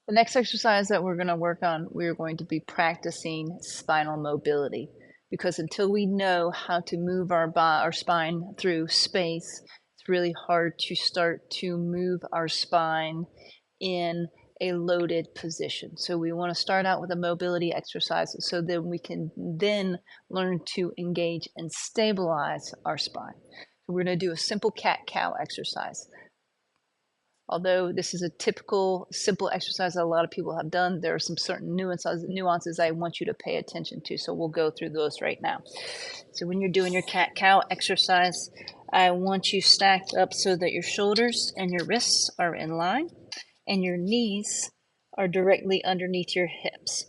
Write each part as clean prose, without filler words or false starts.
The next exercise that we're going to work on, we're going to be practicing spinal mobility because until we know how to move our spine through space, it's really hard to start to move our spine in a loaded position. So we want to start out with a mobility exercise so that we can then learn to engage and stabilize our spine. So we're going to do a simple cat-cow exercise. Although this is a typical simple exercise that a lot of people have done, there are some certain nuances I want you to pay attention to. So we'll go through those right now. So when you're doing your cat-cow exercise, I want you stacked up so that your shoulders and your wrists are in line and your knees are directly underneath your hips.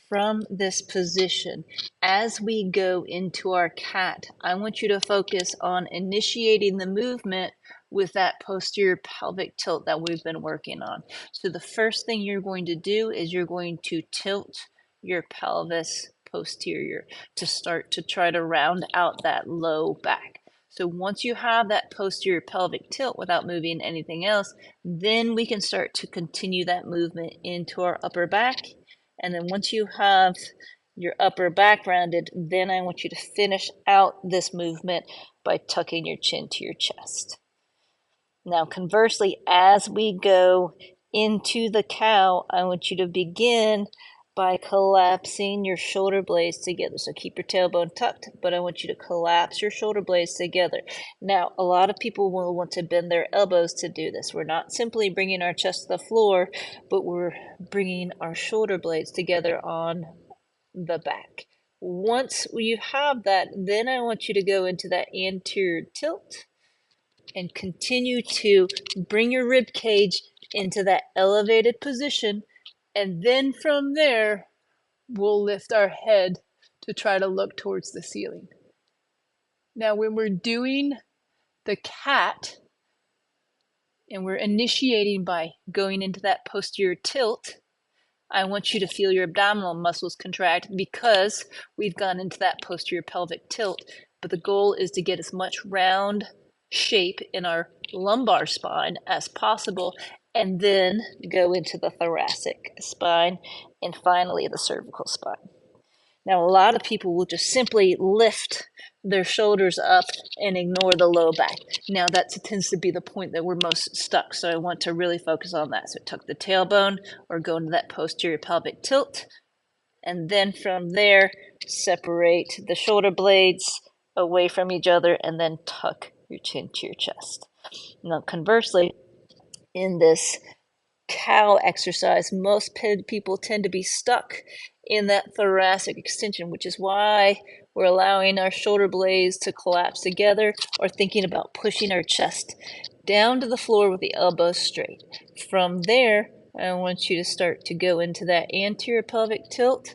From this position, as we go into our cat, I want you to focus on initiating the movement with that posterior pelvic tilt that we've been working on. So the first thing you're going to do is you're going to tilt your pelvis posterior to start to try to round out that low back. So once you have that posterior pelvic tilt without moving anything else, then we can start to continue that movement into our upper back. And then once you have your upper back rounded, then I want you to finish out this movement by tucking your chin to your chest. Now, conversely, as we go into the cow, I want you to begin by collapsing your shoulder blades together. So keep your tailbone tucked, but I want you to collapse your shoulder blades together. Now, a lot of people will want to bend their elbows to do this. We're not simply bringing our chest to the floor, but we're bringing our shoulder blades together on the back. Once you have that, then I want you to go into that anterior tilt and continue to bring your rib cage into that elevated position. And then from there, we'll lift our head to try to look towards the ceiling. Now, when we're doing the cat and we're initiating by going into that posterior tilt, I want you to feel your abdominal muscles contract because we've gone into that posterior pelvic tilt. But the goal is to get as much round shape in our lumbar spine as possible, and then go into the thoracic spine and finally the cervical spine. Now, a lot of people will just simply lift their shoulders up and ignore the low back. Now, that tends to be the point that we're most stuck, so I want to really focus on that. So tuck the tailbone or go into that posterior pelvic tilt, and then from there, separate the shoulder blades away from each other and then tuck your chin to your chest. Now, conversely, in this cow exercise, most people tend to be stuck in that thoracic extension, which is why we're allowing our shoulder blades to collapse together or thinking about pushing our chest down to the floor with the elbows straight. From there, I want you to start to go into that anterior pelvic tilt,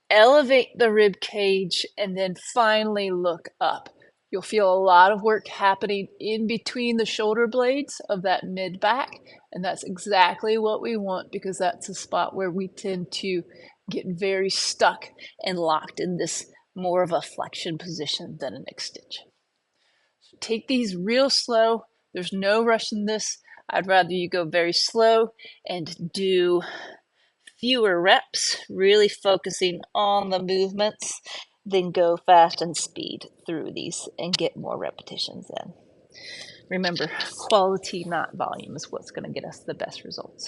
elevate the rib cage, and then finally look up. You'll feel a lot of work happening in between the shoulder blades of that mid back, and that's exactly what we want because that's a spot where we tend to get very stuck and locked in this more of a flexion position than an extension. So take these real slow. There's no rush in this. I'd rather you go very slow and do fewer reps, really focusing on the movements, then go fast and speed through these and get more repetitions in. Remember, quality, not volume, is what's going to get us the best results.